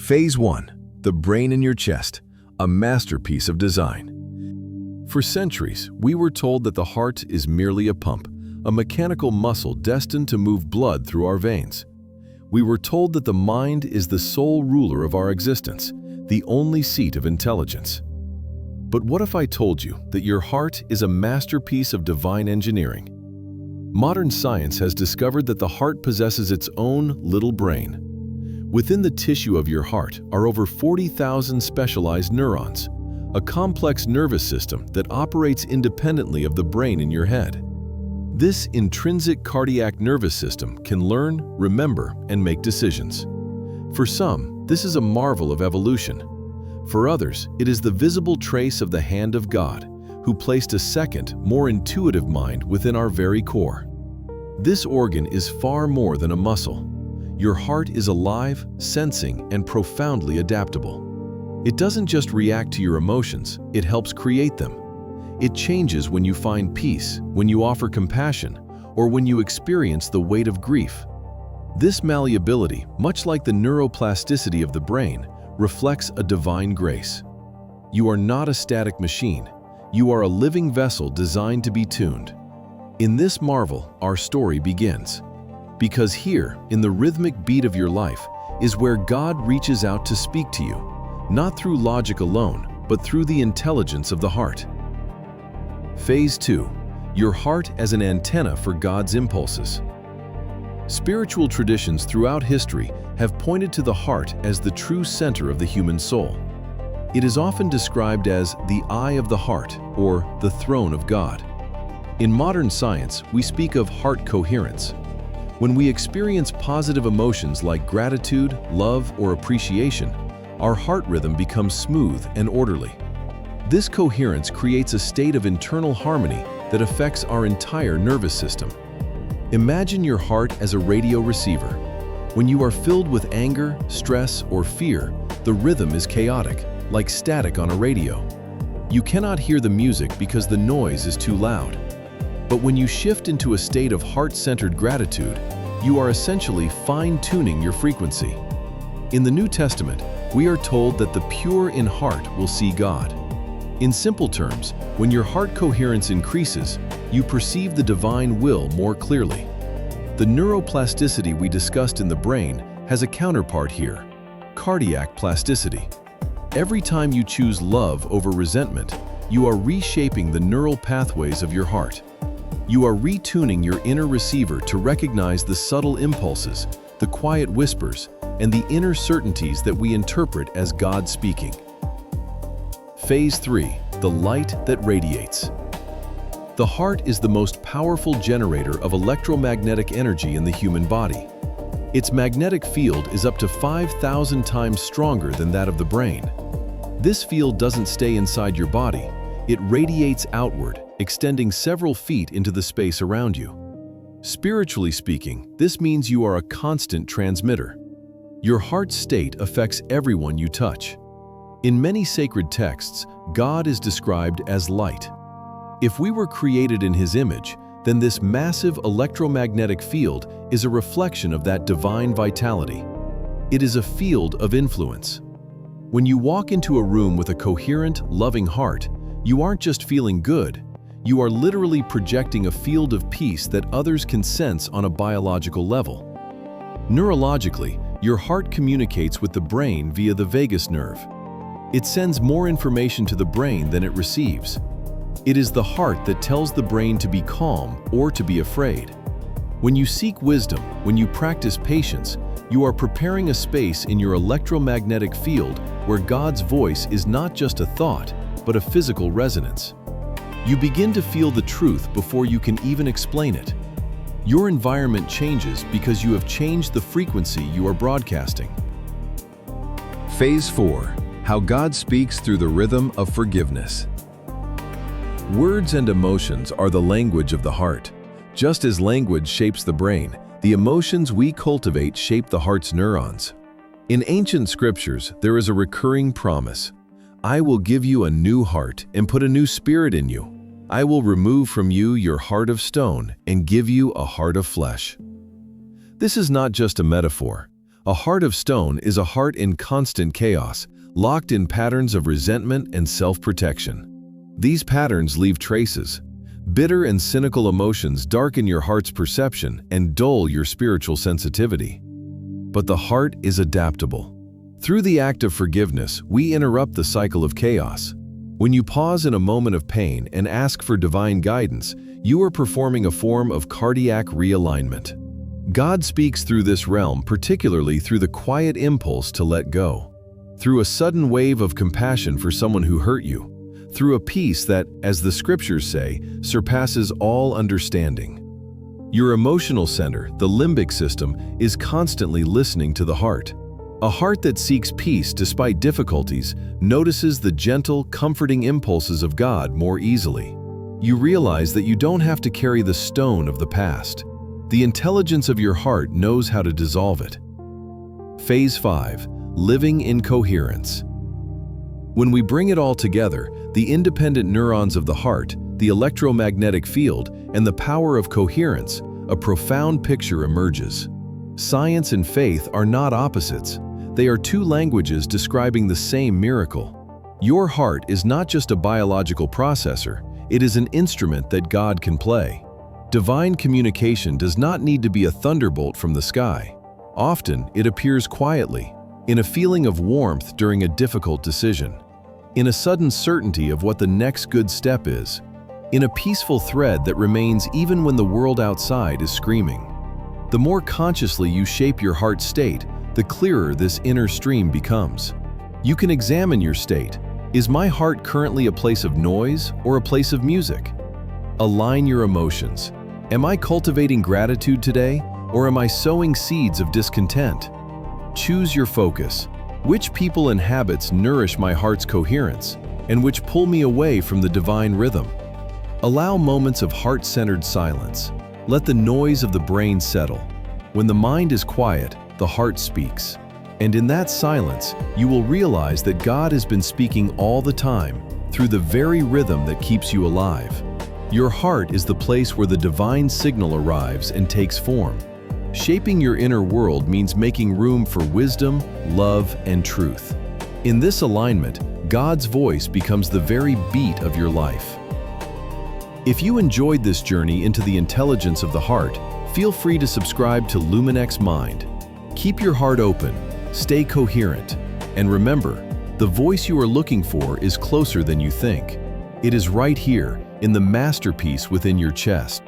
Phase 1. The brain in your chest, a masterpiece of design. For centuries, we were told that the heart is merely a pump, a mechanical muscle destined to move blood through our veins. We were told that the mind is the sole ruler of our existence, the only seat of intelligence. But what if I told you that your heart is a masterpiece of divine engineering? Modern science has discovered that the heart possesses its own little brain. Within the tissue of your heart are over 40,000 specialized neurons, a complex nervous system that operates independently of the brain in your head. This intrinsic cardiac nervous system can learn, remember, and make decisions. For some, this is a marvel of evolution. For others, it is the visible trace of the hand of God, who placed a second, more intuitive mind within our very core. This organ is far more than a muscle. Your heart is alive, sensing, and profoundly adaptable. It doesn't just react to your emotions, it helps create them. It changes when you find peace, when you offer compassion, or when you experience the weight of grief. This malleability, much like the neuroplasticity of the brain, reflects a divine grace. You are not a static machine. You are a living vessel designed to be tuned. In this marvel, our story begins. Because here, in the rhythmic beat of your life, is where God reaches out to speak to you, not through logic alone, but through the intelligence of the heart. Phase 2. Your heart as an antenna for God's impulses. Spiritual traditions throughout history have pointed to the heart as the true center of the human soul. It is often described as the eye of the heart or the throne of God. In modern science, we speak of heart coherence. When we experience positive emotions like gratitude, love, or appreciation, our heart rhythm becomes smooth and orderly. This coherence creates a state of internal harmony that affects our entire nervous system. Imagine your heart as a radio receiver. When you are filled with anger, stress, or fear, the rhythm is chaotic, like static on a radio. You cannot hear the music because the noise is too loud. But when you shift into a state of heart-centered gratitude, you are essentially fine-tuning your frequency. In the New Testament, we are told that the pure in heart will see God. In simple terms, when your heart coherence increases, you perceive the divine will more clearly. The neuroplasticity we discussed in the brain has a counterpart here: cardiac plasticity. Every time you choose love over resentment, you are reshaping the neural pathways of your heart. You are retuning your inner receiver to recognize the subtle impulses, the quiet whispers, and the inner certainties that we interpret as God speaking. Phase 3. The light that radiates. The heart is the most powerful generator of electromagnetic energy in the human body. Its magnetic field is up to 5,000 times stronger than that of the brain. This field doesn't stay inside your body. It radiates outward, extending several feet into the space around you. Spiritually speaking, this means you are a constant transmitter. Your heart state affects everyone you touch. In many sacred texts, God is described as light. If we were created in His image, then this massive electromagnetic field is a reflection of that divine vitality. It is a field of influence. When you walk into a room with a coherent, loving heart, you aren't just feeling good. You are literally projecting a field of peace that others can sense on a biological level. Neurologically, your heart communicates with the brain via the vagus nerve. It sends more information to the brain than it receives. It is the heart that tells the brain to be calm or to be afraid. When you seek wisdom, when you practice patience, you are preparing a space in your electromagnetic field where God's voice is not just a thought, but a physical resonance. You begin to feel the truth before you can even explain it. Your environment changes because you have changed the frequency you are broadcasting. Phase 4. How God speaks through the rhythm of forgiveness. Words and emotions are the language of the heart. Just as language shapes the brain, the emotions we cultivate shape the heart's neurons. In ancient scriptures, there is a recurring promise: I will give you a new heart and put a new spirit in you. I will remove from you your heart of stone and give you a heart of flesh. This is not just a metaphor. A heart of stone is a heart in constant chaos, locked in patterns of resentment and self-protection. These patterns leave traces. Bitter and cynical emotions darken your heart's perception and dull your spiritual sensitivity. But the heart is adaptable. Through the act of forgiveness, we interrupt the cycle of chaos. When you pause in a moment of pain and ask for divine guidance, you are performing a form of cardiac realignment. God speaks through this realm, particularly through the quiet impulse to let go, through a sudden wave of compassion for someone who hurt you, through a peace that, as the scriptures say, surpasses all understanding. Your emotional center, the limbic system, is constantly listening to the heart. A heart that seeks peace despite difficulties notices the gentle, comforting impulses of God more easily. You realize that you don't have to carry the stone of the past. The intelligence of your heart knows how to dissolve it. Phase 5. Living in coherence. When we bring it all together, the independent neurons of the heart, the electromagnetic field, and the power of coherence, a profound picture emerges. Science and faith are not opposites. They are two languages describing the same miracle. Your heart is not just a biological processor, it is an instrument that God can play. Divine communication does not need to be a thunderbolt from the sky. Often, it appears quietly, in a feeling of warmth during a difficult decision, in a sudden certainty of what the next good step is, in a peaceful thread that remains even when the world outside is screaming. The more consciously you shape your heart state, the clearer this inner stream becomes. You can examine your state. Is my heart currently a place of noise or a place of music? Align your emotions. Am I cultivating gratitude today, or am I sowing seeds of discontent? Choose your focus. Which people and habits nourish my heart's coherence, and which pull me away from the divine rhythm? Allow moments of heart-centered silence. Let the noise of the brain settle. When the mind is quiet, the heart speaks. And in that silence, you will realize that God has been speaking all the time through the very rhythm that keeps you alive. Your heart is the place where the divine signal arrives and takes form. Shaping your inner world means making room for wisdom, love, and truth. In this alignment, God's voice becomes the very beat of your life. If you enjoyed this journey into the intelligence of the heart, feel free to subscribe to Luminex Mind. Keep your heart open, stay coherent, and remember, the voice you are looking for is closer than you think. It is right here, in the masterpiece within your chest.